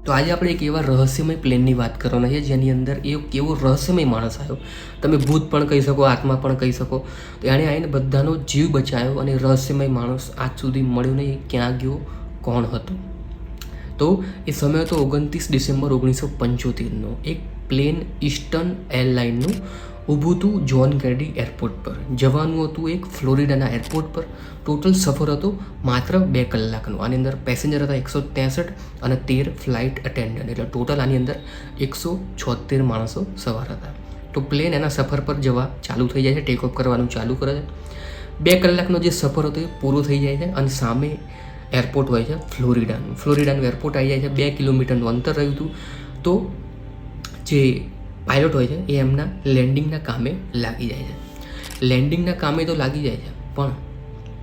તો આજે આપણે એક એવા રહસ્યમય પ્લેનની વાત કરવાના છે જેની અંદર એ કેવો રહસ્યમય માણસ આવ્યો, તમે ભૂત પણ કહી શકો, આત્મા પણ કહી શકો. તો એણે આવીને બધાનો જીવ બચાવ્યો અને રહસ્યમય માણસ આજ સુધી મળ્યો નહીં. એ ક્યાં ગયો, કોણ હતો? તો એ સમય હતો 29 ડિસેમ્બર 1975નો. એક પ્લેન ઈસ્ટર્ન એરલાઇનનું ઊભું હતું જ્હોન કેનેડી એરપોર્ટ પર. જવાનું હતું એક ફ્લોરિડાના એરપોર્ટ પર. ટોટલ સફર હતો માત્ર 2 કલાકનો. આની અંદર પેસેન્જર હતા 163 અને 13 ફ્લાઇટ અટેન્ડન્ટ, એટલે ટોટલ આની અંદર 176 માણસો સવાર હતા. તો પ્લેન એના સફર પર જવા ચાલુ થઈ જાય છે, ટેક ઓફ કરવાનું ચાલુ કરે છે. 2 કલાકનો જે સફર હતો એ પૂરો થઈ જાય છે અને સામે એરપોર્ટ હોય છે ફ્લોરિડાનું એરપોર્ટ આવી જાય છે. 2 કિલોમીટરનું અંતર રહ્યું હતું. તો જે પાયલોટ હોય છે એ એમના લેન્ડિંગના કામે લાગી જાય છે. લેન્ડિંગના કામે તો લાગી જાય છે, પણ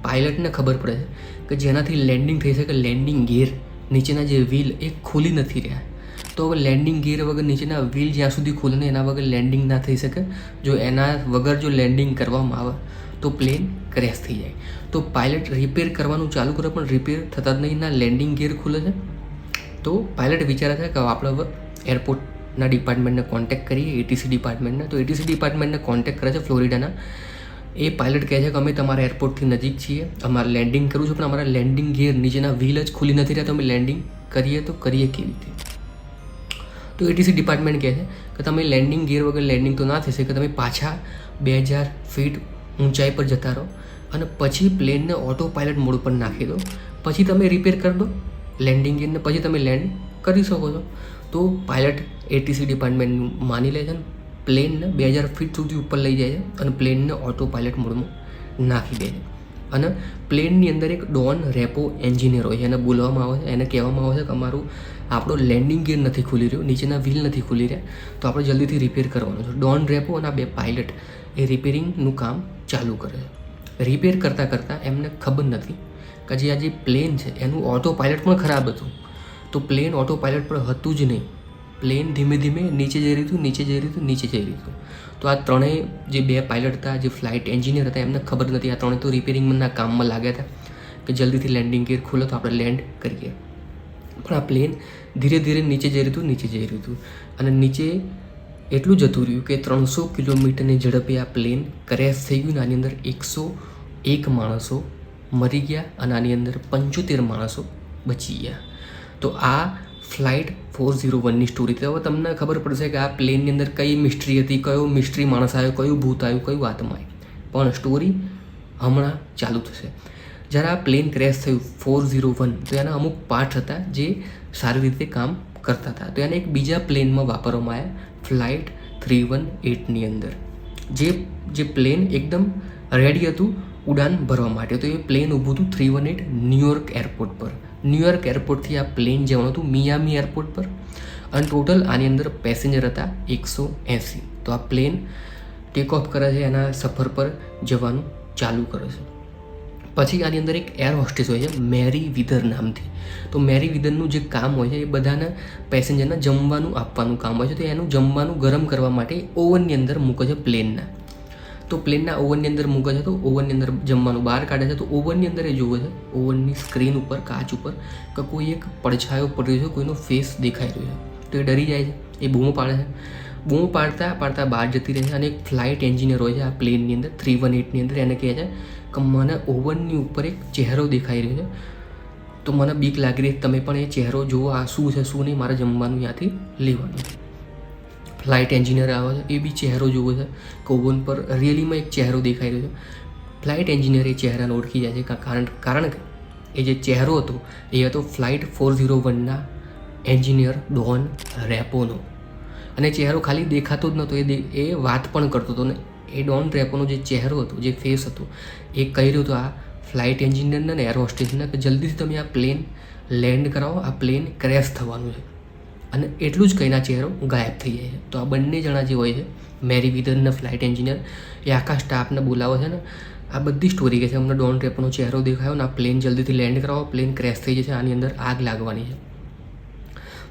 પાયલટને ખબર પડે છે કે જેનાથી લેન્ડિંગ થઈ શકે, લેન્ડિંગ ગિયર નીચેના જે વ્હીલ એ ખુલી નથી રહ્યા. તો હવે લેન્ડિંગ ગિયર વગર નીચેના વ્હીલ જ્યાં સુધી ખુલે ને એના વગર લેન્ડિંગ ના થઈ શકે. જો એના વગર જો લેન્ડિંગ કરવામાં આવે તો પ્લેન ક્રેશ થઈ જાય. તો પાયલટ રિપેર કરવાનું ચાલુ કરે, પણ રિપેર થતાં જ નહીં, ના લેન્ડિંગ ગિયર ખુલે છે. તો પાયલટ વિચારે છે કે આપણે હવે એરપોર્ટના ડિપાર્ટમેન્ટને કોન્ટેક્ટ કરીએ, એટીસી ડિપાર્ટમેન્ટને. તો એટીસી ડિપાર્ટમેન્ટને કોન્ટેક્ટ કરે છે ફ્લોરિડાના. એ પાયલટ કહે છે કે અમે તમારા એરપોર્ટથી નજીક છીએ, અમારે લેન્ડિંગ કરવું છે, પણ અમારા લેન્ડિંગ ગિયર નીચેના વ્હીલ જ ખુલી નથી રહ્યા, તો અમે લેન્ડિંગ કરીએ તો કરીએ કેવી રીતે? તો એટીસી ડિપાર્ટમેન્ટ કહે છે કે તમે લેન્ડિંગ ગિયર વગર લેન્ડિંગ તો ના થઈ શકે, તમે પાછા 2000 ફીટ ઊંચાઈ પર જતા રહો અને પછી પ્લેનને ઓટો પાયલટ મોડ પર નાખી દો. પછી તમે રિપેર કરી દો લેન્ડિંગ ગિયરને, પછી તમે લેન્ડ કરી શકો છો. તો પાયલટ એટીસી ડિપાર્ટમેન્ટ માની લે છે અને પ્લેનને 2000 ફીટ સુધી ઉપર લઈ જાય છે અને પ્લેનને ઓટો પાયલટ મોડમાં નાખી દે છે. અને પ્લેનની અંદર એક ડોન રેપો એન્જિનિયર હોય છે, એને બોલવામાં આવે છે, એને કહેવામાં આવે છે કે અમારું આપણો લેન્ડિંગ ગિયર નથી ખુલી રહ્યો, નીચેના વ્હીલ નથી ખુલી રહ્યા, તો આપણે જલ્દીથી રિપેર કરવાનું છે. ડોન રેપો અને 2 પાયલટ એ રિપેરિંગનું કામ ચાલુ કરે છે. રિપેર કરતાં એમને ખબર નથી કે જે આ જે પ્લેન છે એનું ઓટો પાયલટ પણ ખરાબ હતું. તો પ્લેન ઓટો પાયલટ પર હતું જ નહીં, પ્લેન ધીમે ધીમે નીચે જઈ રહ્યું હતું. તો આ ત્રણેય જે 2 પાયલટ હતા, જે ફ્લાઇટ એન્જિનિયર હતા, એમને ખબર નથી. આ ત્રણેય તો રિપેરિંગના કામમાં લાગ્યા હતા કે જલ્દીથી લેન્ડિંગ ગિયર ખુલે તો આપણે લેન્ડ કરીએ. પણ આ પ્લેન ધીરે ધીરે નીચે જઈ રહ્યું હતું અને નીચે એટલું જતું રહ્યું કે 300 કિલોમીટરની ઝડપે આ પ્લેન ક્રેશ થઈ ગયું. આની અંદર 101 માણસો મરી ગયા અને આની અંદર 75 માણસો બચી ગયા. તો આ ફ્લાઇટ 401ની સ્ટોરી. તો હવે તમને ખબર પડશે કે આ પ્લેનની અંદર કઈ મિસ્ટ્રી હતી, કયો મિસ્ટ્રી માણસ આવ્યો, કયું ભૂત આવ્યું, કયું આત્મા આવ્યું. પણ સ્ટોરી હમણાં ચાલુ થશે. જ્યારે આ પ્લેન ક્રેશ થયું 401, તો એના અમુક પાર્ટ્સ હતા જે સારી રીતે કામ કરતા હતા. તો એને એક બીજા પ્લેનમાં વાપરવામાં આવ્યા, ફ્લાઇટ 318ની અંદર. જે પ્લેન એકદમ રેડી હતું ઉડાન ભરવા માટે. તો એ પ્લેન ઊભું હતું 318 ન્યુયોર્ક એરપોર્ટ પર. ન્યુયોર્ક એરપોર્ટથી આ પ્લેન જવાનું હતું મિયામી એરપોર્ટ પર અને ટોટલ આની અંદર પેસેન્જર હતા 180. તો આ પ્લેન ટેક ઓફ કરે છે, એના સફર પર જવાનું ચાલુ કરે છે. પછી આની અંદર એક એર હોસ્ટેસ હોય છે મેરી વિધર નામથી. તો મેરી વિધરનું જે કામ હોય છે એ બધાના પેસેન્જરને જમવાનું આપવાનું કામ હોય છે. તો એનું જમવાનું ગરમ કરવા માટે ઓવનની અંદર મૂકે છે પ્લેનના. તો પ્લેનના ઓવનની અંદર મૂકે છે, તો ઓવનની અંદર જમવાનું બહાર કાઢે છે. તો ઓવનની અંદર એ જોવે છે, ઓવનની સ્ક્રીન ઉપર, કાચ ઉપર, કે કોઈ એક પડછાયો પડી રહ્યો છે, કોઈનો ફેસ દેખાઈ રહ્યો છે. તો એ ડરી જાય છે, એ બૂમો પાડે છે. બૂમો પાડતા બહાર જતી રહે છે અને એક ફ્લાઇટ એન્જિનિયર હોય છે આ પ્લેનની અંદર 318ની અંદર. એને કહે છે કે મને ઓવનની ઉપર એક ચહેરો દેખાઈ રહ્યો છે, તો મને બીક લાગી રહી, તમે પણ એ ચહેરો જુઓ, આ શું છે શું નહીં, મારે જમવાનું ત્યાંથી લેવાનું. ફ્લાઇટ એન્જિનિયર આવે છે, એ બી ચહેરો જુએ છે કે ઓવન પર રિયલીમાં એક ચહેરો દેખાઈ રહ્યો છે. ફ્લાઇટ એન્જિનિયર એ ચહેરાને ઓળખી જાય છે, કારણ કે એ જે ચહેરો હતો એ હતો ફ્લાઇટ 401ના એન્જિનિયર ડોન રેપોનો. અને ચહેરો ખાલી દેખાતો જ નહોતો, એ વાત પણ કરતો હતો. ને એ ડોન રેપોનો જે ચહેરો હતો, જે ફેસ હતો, એ કહી રહ્યો હતો આ ફ્લાઇટ એન્જિનિયરને ને એર હોસ્ટેસને કે જલ્દીથી તમે આ પ્લેન લેન્ડ કરાવો, આ પ્લેન ક્રેશ થવાનું છે. અને એટલું જ કહીને આ ચહેરો ગાયબ થઈ જાય છે. તો આ બંને જણા જે હોય છે, મેરી વિધરના ફ્લાઇટ એન્જિનિયર, એ આખા સ્ટાફને બોલાવે છે ને આ બધી સ્ટોરી કહે છે, અમને ડોન રેપોનો ચહેરો દેખાયો ને આ પ્લેન જલ્દીથી લેન્ડ કરાવો, પ્લેન ક્રેશ થઈ જશે, આની અંદર આગ લાગવાની છે.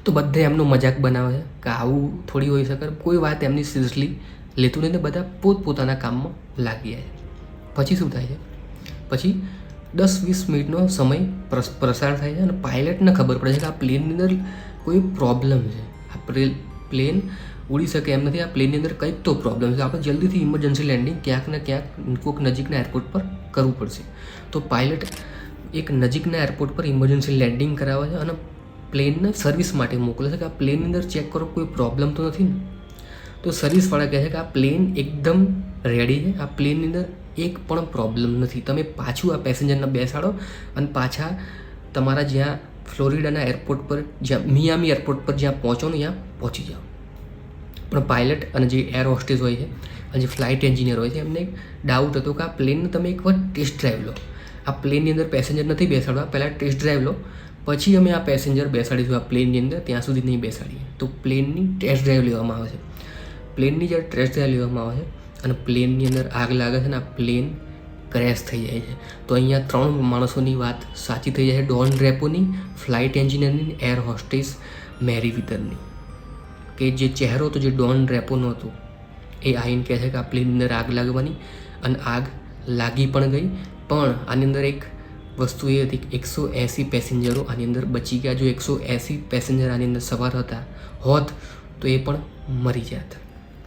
તો બધે એમનો મજાક બનાવે છે કે આવું થોડી હોઈ શકે, કોઈ વાત એમની સિરિયસલી લેતું નહીં, બધા પોતપોતાના કામમાં લાગી જાય. પછી શું થાય છે? પછી 10-20 મિનિટનો સમય પ્રસાર થાય છે અને પાયલટને ખબર પડે છે કે આ પ્લેનની અંદર કોઈ પ્રોબ્લેમ છે. આ પ્લેન ઉડી શકે એમ નથી. આ પ્લેનની અંદર કંઈક તો પ્રોબ્લેમ છે. આપણે જલ્દીથી ઇમરજન્સી લેન્ડિંગ ક્યાંક ને ક્યાંક કોઈક નજીકના એરપોર્ટ પર કરવું પડશે. તો પાયલટ એક નજીકના એરપોર્ટ પર ઇમરજન્સી લેન્ડિંગ કરાવે છે અને પ્લેનને સર્વિસ માટે મોકલે છે કે આ પ્લેનની અંદર ચેક કરો કોઈ પ્રોબ્લેમ તો નથી ને. તો સર્વિસવાળા કહે છે કે આ પ્લેન એકદમ રેડી છે, આ પ્લેનની અંદર એક પણ પ્રોબ્લેમ નથી, તમે પાછું આ પેસેન્જરને બેસાડો અને પાછા તમારા જ્યાં ફ્લોરિડાના એરપોર્ટ પર, જ્યાં મિયામી એરપોર્ટ પર જ્યાં પહોંચો ને ત્યાં પહોંચી જાઓ. પણ પાયલટ અને જે એર હોસ્ટેસ હોય છે અને જે ફ્લાઇટ એન્જિનિયર હોય છે એમને એક ડાઉટ હતો કે આ પ્લેનને તમે એકવાર ટેસ્ટ ડ્રાઈવ લો. આ પ્લેનની અંદર પેસેન્જર નથી બેસાડવા, પહેલાં ટેસ્ટ ડ્રાઈવ લો, પછી અમે આ પેસેન્જર બેસાડીશું આ પ્લેનની અંદર, ત્યાં સુધી નહીં બેસાડીએ. તો પ્લેનની ટેસ્ટ ડ્રાઈવ લેવામાં આવે છે. પ્લેનની જ્યારે ટેસ્ટ ડ્રાઈવ લેવામાં આવે છે અને પ્લેનની અંદર આગ લાગે છે ને આ પ્લેન ક્રેશ થઈ જાય છે. તો અહીંયા 3 માણસોની વાત સાચી થઈ જાય છે, ડોન ડ્રેપોની, ફ્લાઇટ એન્જિનિયરની, એર હોસ્ટેસ મેરી વિધરની. કે જે ચહેરો હતો જે ડોન ડ્રેપોનો હતો એ આવીને કહે છે કે આ પ્લેનની અંદર આગ લાગવાની, અને આગ લાગી પણ ગઈ. પણ આની અંદર એક વસ્તુ એ હતી કે 180 પેસેન્જરો આની અંદર બચી ગયા. જો 180 પેસેન્જર આની અંદર સવાર હતા હોત તો એ પણ મરી જાત.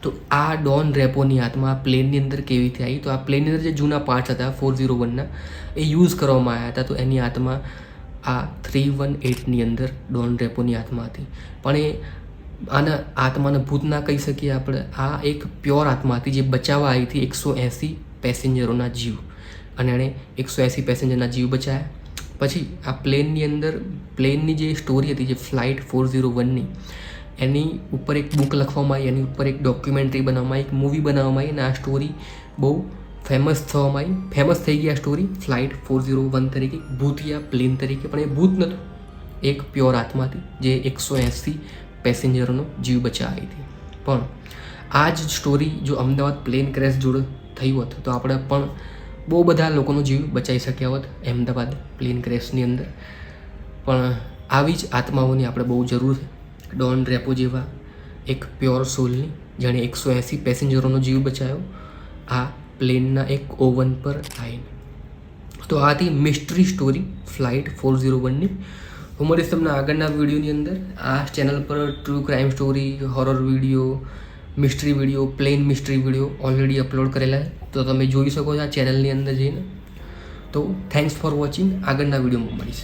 તો આ ડોન ડ્રેપોની આત્મા આ પ્લેનની અંદર કેવી રીતે આવી? તો આ પ્લેનની અંદર જે જૂના પાર્ટ્સ હતા 401ના એ યુઝ કરવામાં આવ્યા હતા. તો એની આત્મા આ 318ની અંદર ડોન ડ્રેપોની આત્મા હતી. પણ એ આના આત્માને ભૂત ના કહી શકીએ આપણે. આ એક પ્યોર આત્મા હતી જે બચાવવા આવી હતી 180 પેસેન્જરોના જીવ, અને એણે 180 પેસેન્જરના જીવ બચાવ્યા. પછી આ પ્લેનની અંદર પ્લેનની જે સ્ટોરી હતી જે ફ્લાઇટ 401ની, એની ઉપર એક બુક લખવામાં આવી, એની ઉપર એક ડોક્યુમેન્ટરી બનાવવામાં આવી, એક મૂવી બનાવવામાં આવી, અને આ સ્ટોરી બહુ ફેમસ થવામાં આવી. ફેમસ થઈ ગઈ આ સ્ટોરી ફ્લાઇટ 401 તરીકે, ભૂતિયા પ્લેન તરીકે. પણ એ ભૂત નહોતું, એક પ્યોર આત્મા હતી જે 180 પેસેન્જરોનો જીવ બચાવી હતી. પણ આ જ સ્ટોરી જો અમદાવાદ પ્લેન ક્રેશ જોડે થઈ હોત તો આપણે પણ બહુ બધા લોકોનો જીવ બચાવી શક્યા હોત અમદાવાદ પ્લેન ક્રેશની અંદર. પણ આવી જ આત્માઓની આપણે બહુ જરૂર છે, ડોન ડ્રેપો જેવા એક પ્યોર સોલની, જેણે 180 પેસેન્જરોનો જીવ બચાવ્યો આ પ્લેનના એક ઓવન પર આવીને. તો આ હતી મિસ્ટ્રી સ્ટોરી ફ્લાઇટ 401ની. હું મળીશ તમને આગળના વિડીયોની અંદર. આ ચેનલ પર true crime story, horror video, mystery video, plane mystery video already upload કરેલા છે, તો તમે જોઈ શકો છો આ ચેનલની અંદર જઈને. તો થેન્ક્સ ફોર વોચિંગ. આગળના વિડીયોમાં મળીશ.